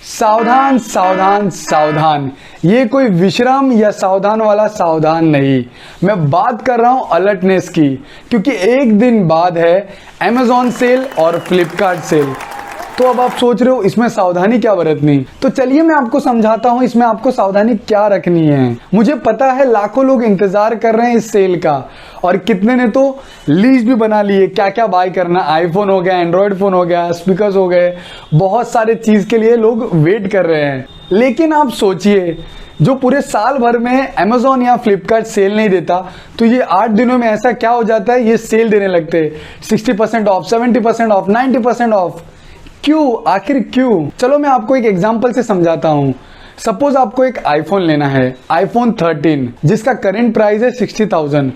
सावधान सावधान सावधान, ये कोई विश्राम या सावधान वाला सावधान नहीं, मैं बात कर रहा हूं अलर्टनेस की। क्योंकि एक दिन बाद है Amazon सेल और फ्लिपकार्ट सेल। तो अब आप सोच रहे हो इसमें सावधानी क्या बरतनी, तो चलिए मैं आपको समझाता हूं इसमें आपको सावधानी क्या रखनी है। मुझे पता है लाखों लोग इंतजार कर रहे हैं इस सेल का, और कितने ने तो लिस्ट भी बना लिए क्या क्या बाय करना। आईफोन हो गया, एंड्रॉयड फोन हो गया, स्पीकर्स हो गए, बहुत सारे चीज के लिए लोग वेट कर रहे हैं। लेकिन आप सोचिए, जो पूरे साल भर में Amazon या फ्लिपकार्ट सेल नहीं देता, तो ये 8 दिनों में ऐसा क्या हो जाता है, ये सेल देने लगते हैं। 60% ऑफ, 70% ऑफ, 90% ऑफ। क्यों, आखिर क्यों? चलो मैं आपको एक एग्जांपल से समझाता हूं। सपोज आपको एक आईफोन लेना है, आईफोन 13, जिसका करंट प्राइस है 60,000,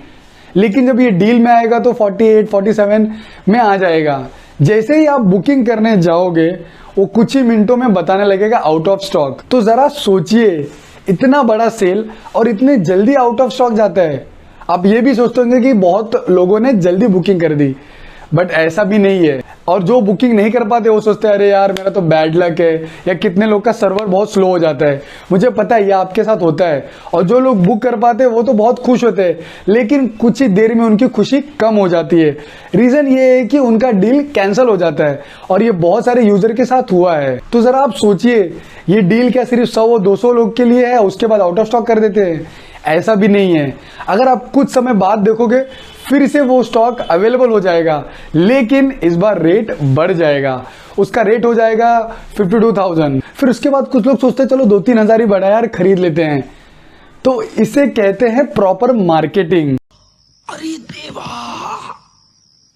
लेकिन जब ये डील में आएगा तो 48, 47 में आ जाएगा। जैसे ही आप बुकिंग करने जाओगे, वो कुछ ही मिनटों में बताने लगेगा आउट ऑफ स्टॉक। तो जरा सोचिए, इतना बड़ा सेल और इतने जल्दी आउट ऑफ स्टॉक जाता है। आप ये भी सोचते होंगे कि बहुत लोगों ने जल्दी बुकिंग कर दी, बट ऐसा भी नहीं है। और जो बुकिंग नहीं कर पाते वो सोचते हैं अरे यार मेरा तो बैड लक है, या कितने लोग का सर्वर बहुत स्लो हो जाता है। मुझे पता है ये आपके साथ होता है। और जो लोग बुक कर पाते हैं वो तो बहुत खुश होते हैं, लेकिन कुछ ही देर में उनकी खुशी कम हो जाती है। रीजन ये है कि उनका डील कैंसिल हो जाता है, और ये बहुत सारे यूजर के साथ हुआ है। तो जरा आप सोचिए, ये डील क्या सिर्फ 100-200 लोग के लिए है, उसके बाद आउट ऑफ स्टॉक कर देते हैं? ऐसा भी नहीं है। अगर आप कुछ समय बाद देखोगे, फिर से वो स्टॉक अवेलेबल हो जाएगा, लेकिन इस बार रेट बढ़ जाएगा। उसका रेट हो जाएगा 52,000। फिर उसके बाद कुछ लोग सोचते हैं चलो 2-3 हज़ार ही बढ़ा यार, खरीद लेते हैं। तो इसे कहते हैं प्रॉपर मार्केटिंग। अरे देवा,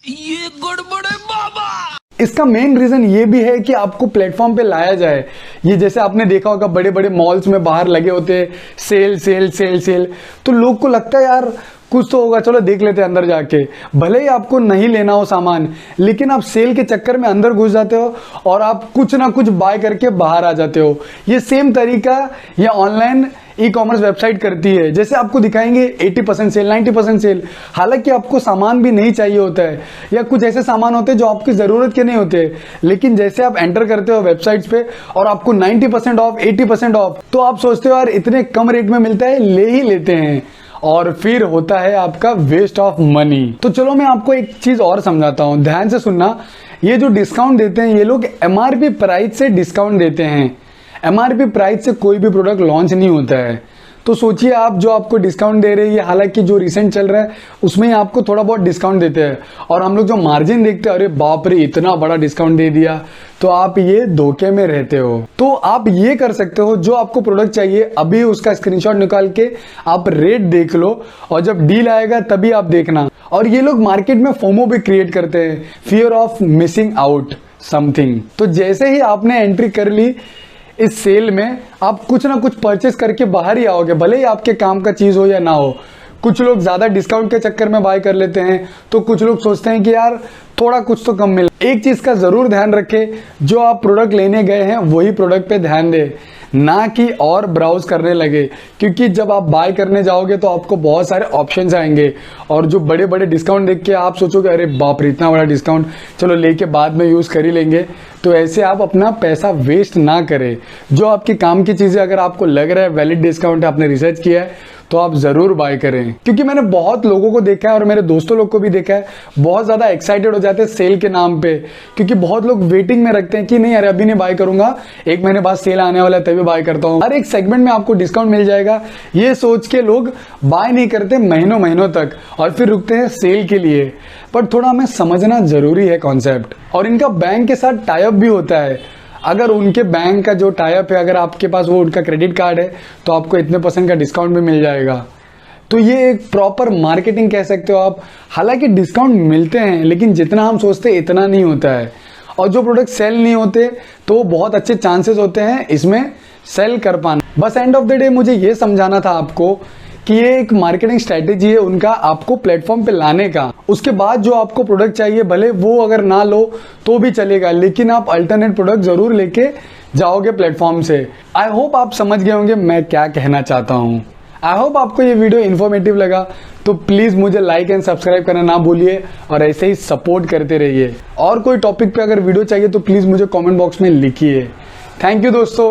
ये गड़बड़ है बाबा। इसका मेन रीजन ये भी है कि आपको प्लेटफॉर्म पे लाया जाए। ये जैसे आपने देखा होगा बड़े बड़े मॉल्स में बाहर लगे होते हैं सेल सेल सेल सेल, तो लोग को लगता है यार कुछ तो होगा, चलो देख लेते हैं अंदर जाके। भले ही आपको नहीं लेना हो सामान, लेकिन आप सेल के चक्कर में अंदर घुस जाते हो और आप कुछ ना कुछ बाय करके बाहर आ जाते हो। ये सेम तरीका या ऑनलाइन ई-कॉमर्स वेबसाइट करती है। जैसे आपको दिखाएंगे 80% सेल, 90% सेल, हालांकि आपको सामान भी नहीं चाहिए होता है, या कुछ ऐसे सामान होते हैं जो आपकी ज़रूरत के नहीं होते, लेकिन जैसे आप एंटर करते हो वेबसाइट्स पे और आपको 90% ऑफ, 80% ऑफ, तो आप सोचते हो यार इतने कम रेट में मिलता है, ले ही लेते हैं, और फिर होता है आपका वेस्ट ऑफ मनी। तो चलो मैं आपको एक चीज़ और समझाता हूँ, ध्यान से सुनना। ये जो डिस्काउंट देते हैं, ये लोग MRP प्राइस से डिस्काउंट देते हैं। MRP प्राइस से कोई भी प्रोडक्ट लॉन्च नहीं होता है। तो सोचिए, आप जो आपको डिस्काउंट दे रहे हैं, हालांकि जो रिसेंट चल रहा है उसमें ही आपको थोड़ा बहुत डिस्काउंट देते हैं, और हम लोग जो मार्जिन देखते हैं, अरे बाप रे इतना बड़ा डिस्काउंट दे दिया, तो आप ये धोखे में रहते हो। तो आप ये कर सकते हो, जो आपको प्रोडक्ट चाहिए अभी उसका स्क्रीनशॉट निकाल के आप रेट देख लो, और जब डील आएगा तभी आप देखना। और ये लोग मार्केट में फोमो भी क्रिएट करते हैं, fear of missing out something. तो जैसे ही आपने एंट्री कर ली इस सेल में, आप कुछ ना कुछ परचेस करके बाहर ही आओगे, भले ही आपके काम का चीज हो या ना हो। कुछ लोग ज्यादा डिस्काउंट के चक्कर में बाय कर लेते हैं, तो कुछ लोग सोचते हैं कि यार थोड़ा कुछ तो कम मिले। एक चीज का जरूर ध्यान रखें, जो आप प्रोडक्ट लेने गए हैं वही प्रोडक्ट पे ध्यान दें, ना कि और ब्राउज करने लगे। क्योंकि जब आप बाय करने जाओगे तो आपको बहुत सारे ऑप्शंस आएंगे, और जो बड़े बड़े डिस्काउंट देख के आप सोचोगे अरे बाप रे इतना बड़ा डिस्काउंट, चलो लेके बाद में यूज कर ही लेंगे। तो ऐसे आप अपना पैसा वेस्ट ना करें। जो आपके काम की चीजें अगर आपको लग रहा है वैलिड डिस्काउंट है, आपने रिसर्च किया है, तो आप जरूर बाय करें। क्योंकि मैंने बहुत लोगों को देखा है और मेरे दोस्तों लोग को भी देखा है, बहुत ज्यादा एक्साइटेड हो जाते हैं सेल के नाम पे। क्योंकि बहुत लोग वेटिंग में रखते हैं कि नहीं अरे अभी नहीं बाय करूंगा, 1 महीने बाद सेल आने वाला है तभी बाय करता हूँ, हर एक सेगमेंट में आपको डिस्काउंट मिल जाएगा, ये सोच के लोग बाय नहीं करते महीनों महीनों तक, और फिर रुकते हैं सेल के लिए। पर थोड़ा हमें समझना जरूरी है कॉन्सेप्ट। और इनका बैंक के साथ टाई अप भी होता है। अगर उनके बैंक का जो टाई अप है, अगर आपके पास वो उनका क्रेडिट कार्ड है, तो आपको इतने % का डिस्काउंट भी मिल जाएगा। तो ये एक प्रॉपर मार्केटिंग कह सकते हो आप। हालांकि डिस्काउंट मिलते हैं, लेकिन जितना हम सोचते हैं इतना नहीं होता है। और जो प्रोडक्ट सेल नहीं होते, तो बहुत अच्छे चांसेस होते हैं इसमें सेल कर पाना। बस एंड ऑफ द डे मुझे ये समझाना था आपको कि ये एक मार्केटिंग स्ट्रेटेजी है उनका, आपको प्लेटफॉर्म पे लाने का। उसके बाद जो आपको प्रोडक्ट चाहिए, भले वो अगर ना लो तो भी चलेगा, लेकिन आप अल्टरनेट प्रोडक्ट जरूर लेके जाओगे प्लेटफॉर्म से। आई होप आप समझ गए होंगे मैं क्या कहना चाहता हूँ। आई होप आपको ये वीडियो इन्फॉर्मेटिव लगा, तो प्लीज मुझे लाइक एंड सब्सक्राइब करना ना भूलिए, और ऐसे ही सपोर्ट करते रहिए। और कोई टॉपिक पे अगर वीडियो चाहिए तो प्लीज मुझे कमेंट बॉक्स में लिखिए। थैंक यू दोस्तों।